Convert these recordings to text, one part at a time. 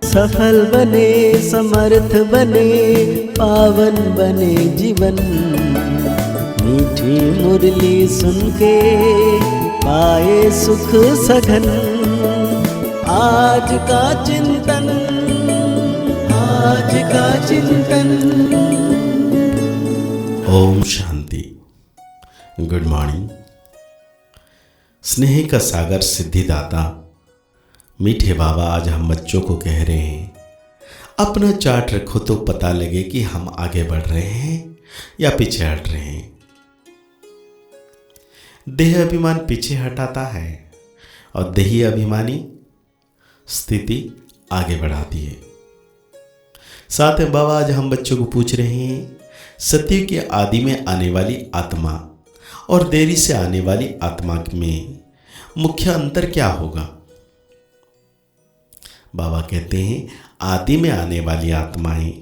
सफल बने, समर्थ बने, पावन बने जीवन। मीठी मुरली सुन के पाए सुख सघन। आज का चिंतन, आज का चिंतन। ओम शांति। Good morning. स्नेह का सागर सिद्धिदाता मीठे बाबा आज हम बच्चों को कह रहे हैं, अपना चार्ट रखो तो पता लगे कि हम आगे बढ़ रहे हैं या पीछे हट रहे हैं। देह अभिमान पीछे हटाता है और देही अभिमानी स्थिति आगे बढ़ाती है। साथ में बाबा आज हम बच्चों को पूछ रहे हैं, सत्य के आदि में आने वाली आत्मा और देरी से आने वाली आत्मा में मुख्य अंतर क्या होगा। बाबा कहते हैं, आदि में आने वाली आत्माएं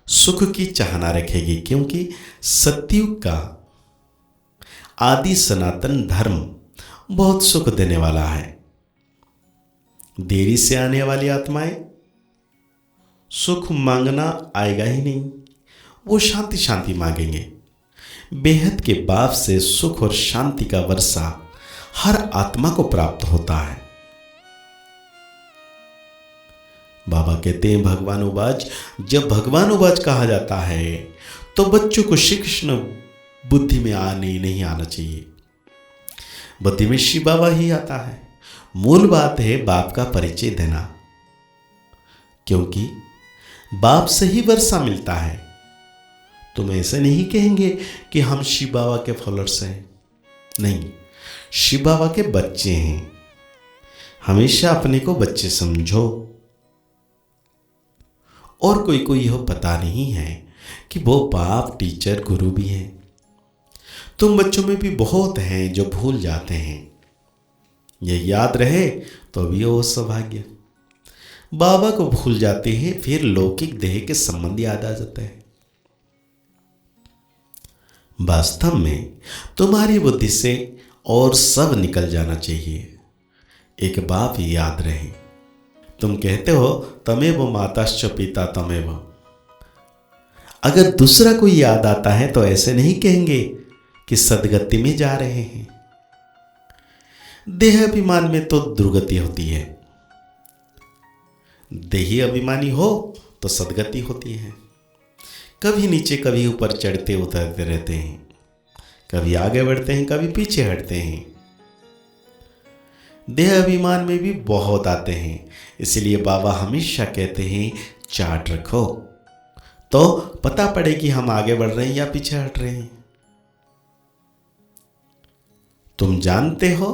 सुख की चाहना रखेगी, क्योंकि सत्युग का आदि सनातन धर्म बहुत सुख देने वाला है। देरी से आने वाली आत्माएं सुख मांगना आएगा ही नहीं, वो शांति शांति मांगेंगे। बेहद के बाप से सुख और शांति का वर्षा हर आत्मा को प्राप्त होता है। बाबा कहते हैं, भगवानुवाच, जब भगवानुवाच कहा जाता है तो बच्चों को श्री कृष्ण बुद्धि में नहीं आना चाहिए। बुद्धि में शिव बाबा ही आता है। मूल बात है बाप का परिचय देना, क्योंकि बाप से ही वर्षा मिलता है। तुम ऐसे नहीं कहेंगे कि हम शिव बाबा के फॉलोअर्स हैं, नहीं, शिव बाबा के बच्चे हैं। हमेशा अपने को बच्चे समझो। और कोई को यह पता नहीं है कि वो बाप, टीचर, गुरु भी हैं। तुम बच्चों में भी बहुत हैं जो भूल जाते हैं। यह याद रहे तो भी वो सौभाग्य। बाबा को भूल जाते हैं, फिर लौकिक देह के संबंध याद आ जाते हैं। वास्तव में तुम्हारी बुद्धि से और सब निकल जाना चाहिए। एक बाप याद रहे। तुम कहते हो तमेव माताश्च पिता तमेव। अगर दूसरा कोई याद आता है तो ऐसे नहीं कहेंगे कि सदगति में जा रहे हैं। देह अभिमान में तो दुर्गति होती है, देही अभिमानी हो तो सदगति होती है। कभी नीचे कभी ऊपर चढ़ते उतरते रहते हैं, कभी आगे बढ़ते हैं, कभी पीछे हटते हैं। देह अभिमान में भी बहुत आते हैं। इसलिए बाबा हमेशा कहते हैं, चार्ट रखो तो पता पड़े कि हम आगे बढ़ रहे हैं या पीछे हट रहे हैं। तुम जानते हो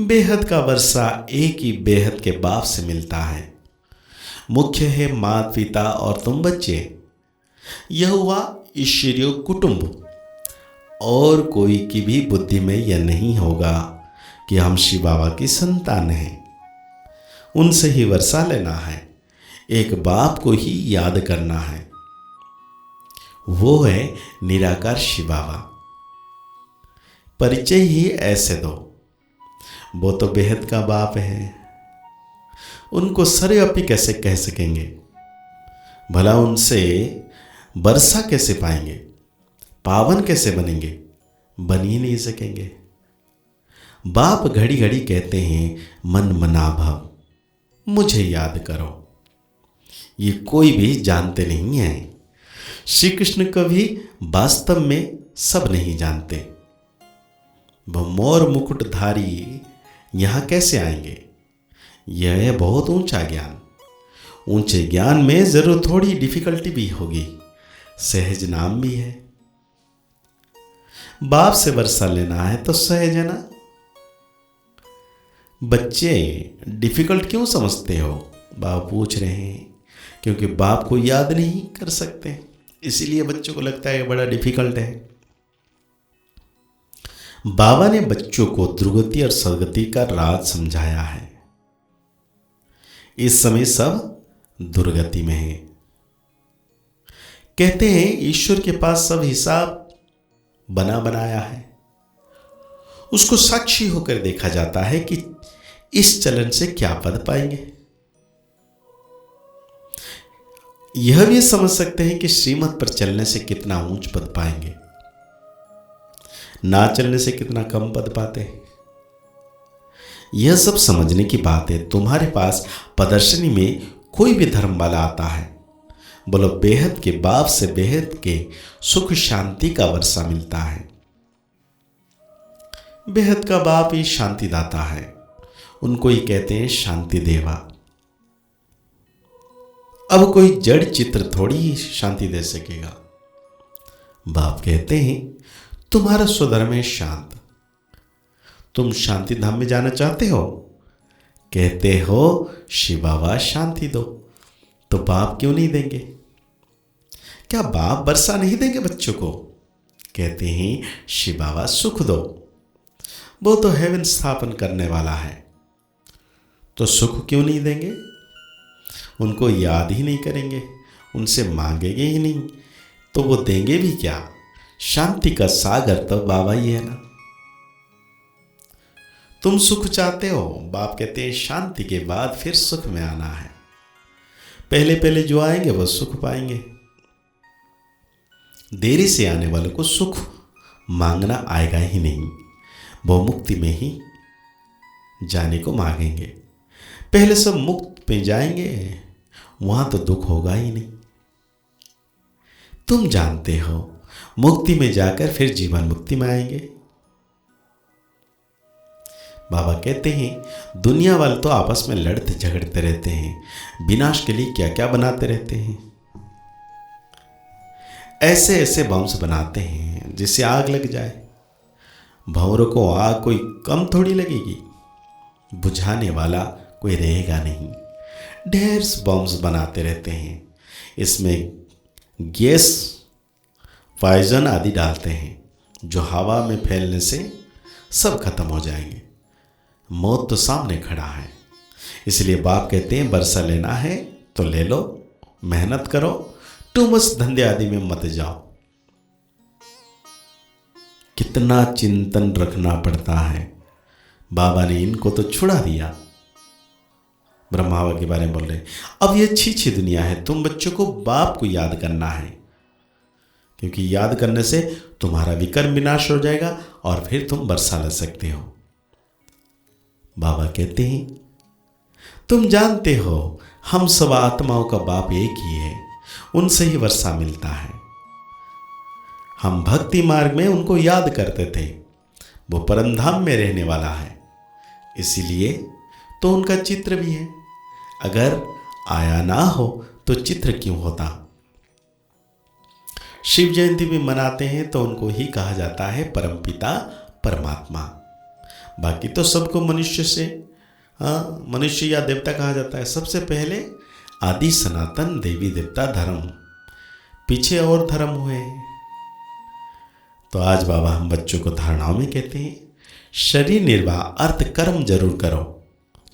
बेहद का वर्षा एक ही बेहद के बाप से मिलता है। मुख्य है माता पिता और तुम बच्चे। यह हुआ ईश्वरीय कुटुंब। और कोई की भी बुद्धि में यह नहीं होगा कि हम शिव बाबा की संतान हैं। उनसे ही वर्षा लेना है, एक बाप को ही याद करना है। वो है निराकार शिव बाबा। परिचय ही ऐसे दो। वो तो बेहद का बाप है, उनको सर्वव्यापी कैसे कह सकेंगे। भला उनसे वर्षा कैसे पाएंगे, पावन कैसे बनेंगे, बन ही नहीं सकेंगे। बाप घड़ी घड़ी कहते हैं, मन मना भव, मुझे याद करो। ये कोई भी जानते नहीं है। श्री कृष्ण कभी वास्तव में सब नहीं जानते। वह मोर मुकुटधारी यहाँ कैसे आएंगे। यह है बहुत ऊंचा ज्ञान। ऊंचे ज्ञान में जरूर थोड़ी डिफिकल्टी भी होगी, सहज नाम भी है। बाप से वर्षा लेना है तो सहज है ना। बच्चे डिफिकल्ट क्यों समझते हो, बाप पूछ रहे हैं। क्योंकि बाप को याद नहीं कर सकते, इसीलिए बच्चों को लगता है बड़ा डिफिकल्ट है। बाबा ने बच्चों को दुर्गति और सदगति का राज समझाया है। इस समय सब दुर्गति में है। कहते हैं ईश्वर के पास सब हिसाब बना बनाया है। उसको साक्षी होकर देखा जाता है कि इस चलन से क्या पद पाएंगे। यह भी समझ सकते हैं कि श्रीमत पर चलने से कितना ऊंच पद पाएंगे, ना चलने से कितना कम पद पाते हैं। यह सब समझने की बात है। तुम्हारे पास प्रदर्शनी में कोई भी धर्म वाला आता है, बोलो बेहद के बाप से बेहद के सुख शांति का वर्षा मिलता है। बेहद का बाप ही शांति दाता है, उनको ही कहते हैं शांति देवा। अब कोई जड़ चित्र थोड़ी ही शांति दे सकेगा। बाप कहते हैं तुम्हारा स्वधर्म है शांत, तुम शांति धाम में जाना चाहते हो, कहते हो शिव बाबा शांति दो, तो बाप क्यों नहीं देंगे? क्या बाप वर्षा नहीं देंगे बच्चों को? कहते हैं शिव बाबा सुख दो, वो तो हेवन स्थापन करने वाला है, तो सुख क्यों नहीं देंगे? उनको याद ही नहीं करेंगे, उनसे मांगेंगे ही नहीं, तो वो देंगे भी क्या? शांति का सागर तो बाबा ही है ना। तुम सुख चाहते हो, बाप कहते हैं शांति के बाद फिर सुख में आना है। पहले पहले जो आएंगे वो सुख पाएंगे, देरी से आने वालों को सुख मांगना आएगा ही नहीं, वो मुक्ति में ही जाने को मांगेंगे। पहले सब मुक्त में जाएंगे, वहां तो दुख होगा ही नहीं। तुम जानते हो मुक्ति में जाकर फिर जीवन मुक्ति में आएंगे। बाबा कहते हैं दुनिया वाले तो आपस में लड़ते झगड़ते रहते हैं, विनाश के लिए क्या क्या बनाते रहते हैं। ऐसे ऐसे बम्स बनाते हैं जिससे आग लग जाए। भंवरों को आग कोई कम थोड़ी लगेगी, बुझाने वाला कोई रहेगा नहीं। ढेर बम्स बनाते रहते हैं, इसमें गैस पॉइजन आदि डालते हैं, जो हवा में फैलने से सब खत्म हो जाएंगे। मौत तो सामने खड़ा है, इसलिए बाप कहते हैं वर्षा लेना है तो ले लो, मेहनत करो, टू मच धंधे आदि में मत जाओ। कितना चिंतन रखना पड़ता है। बाबा ने इनको तो छुड़ा दिया, ब्रह्मावा के बारे में बोल रहे। अब ये अच्छी दुनिया है, तुम बच्चों को बाप को याद करना है, क्योंकि याद करने से तुम्हारा विकर्म विनाश हो जाएगा और फिर तुम वर्षा ले सकते हो। बाबा कहते हैं तुम जानते हो हम सब आत्माओं का बाप एक ही है, उनसे ही वर्षा मिलता है। हम भक्ति मार्ग में उनको याद करते थे, वो परमधाम में रहने वाला है, इसीलिए तो उनका चित्र भी है। अगर आया ना हो तो चित्र क्यों होता? शिव जयंती भी मनाते हैं तो उनको ही कहा जाता है परमपिता परमात्मा। बाकी तो सबको मनुष्य से मनुष्य या देवता कहा जाता है। सबसे पहले आदि सनातन देवी देवता धर्म, पीछे और धर्म हुए। तो आज बाबा हम बच्चों को धारणाओं में कहते हैं शरीर निर्वाह अर्थ कर्म जरूर करो,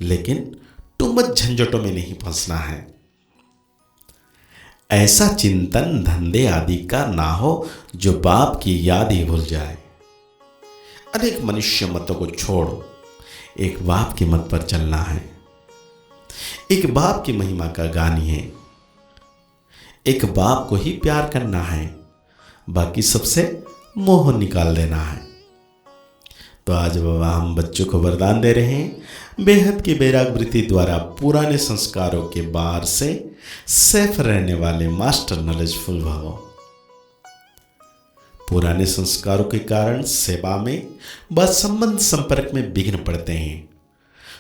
लेकिन टू मच झंझटों में नहीं फंसना है। ऐसा चिंतन धंधे आदि का ना हो जो बाप की याद ही भूल जाए। अनेक मनुष्य मतों को छोड़ो, एक बाप की मत पर चलना है। एक बाप की महिमा का गानी है, एक बाप को ही प्यार करना है, बाकी सबसे मोह निकाल देना है। तो आज बाबा हम बच्चों को वरदान दे रहे हैं बेहद की बैराग वृत्ति द्वारा पुराने संस्कारों के बाहर से सेफ रहने वाले मास्टर नॉलेजफुल भवो। पुराने संस्कारों के कारण सेवा में व संबंध संपर्क में विघ्न पड़ते हैं।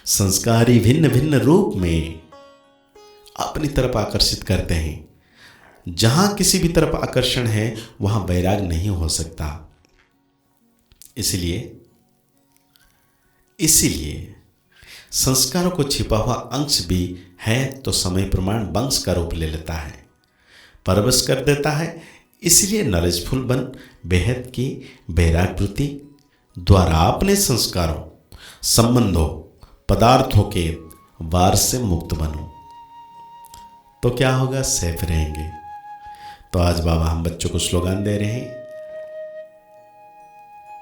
संस्कारी भिन्न भिन्न रूप में अपनी तरफ आकर्षित करते हैं। जहां किसी भी तरफ आकर्षण है वहां वैराग नहीं हो सकता। इसीलिए संस्कारों को छिपा हुआ अंश भी है तो समय प्रमाण वंश का रूप ले लेता है, परवश कर देता है। इसलिए नॉलेजफुल बन बेहद की बैराग वृत्ति द्वारा अपने संस्कारों, संबंधों, पदार्थों के वार से मुक्त बनो, तो क्या होगा? सेफ रहेंगे। तो आज बाबा हम बच्चों को स्लोगन दे रहे हैं,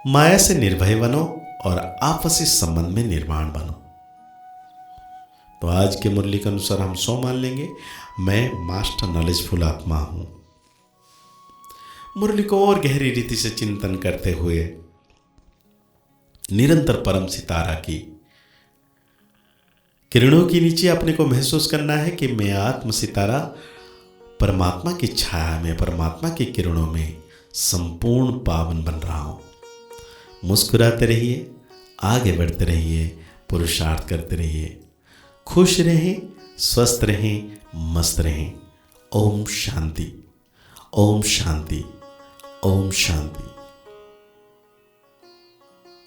माया से निर्भय बनो और आपसी संबंध में निर्माण बनो। तो आज के मुरली के अनुसार हम 100 मान लेंगे, मैं मास्टर नॉलेजफुल आत्मा हूं। मुरली को और गहरी रीति से चिंतन करते हुए निरंतर परम सितारा की किरणों के नीचे अपने को महसूस करना है कि मैं आत्म सितारा परमात्मा की छाया में, परमात्मा की किरणों में संपूर्ण पावन बन रहा हूं। मुस्कुराते रहिए, आगे बढ़ते रहिए, पुरुषार्थ करते रहिए, खुश रहें, स्वस्थ रहें, मस्त रहें। ओम शांति, ओम शांति, ओम शांति।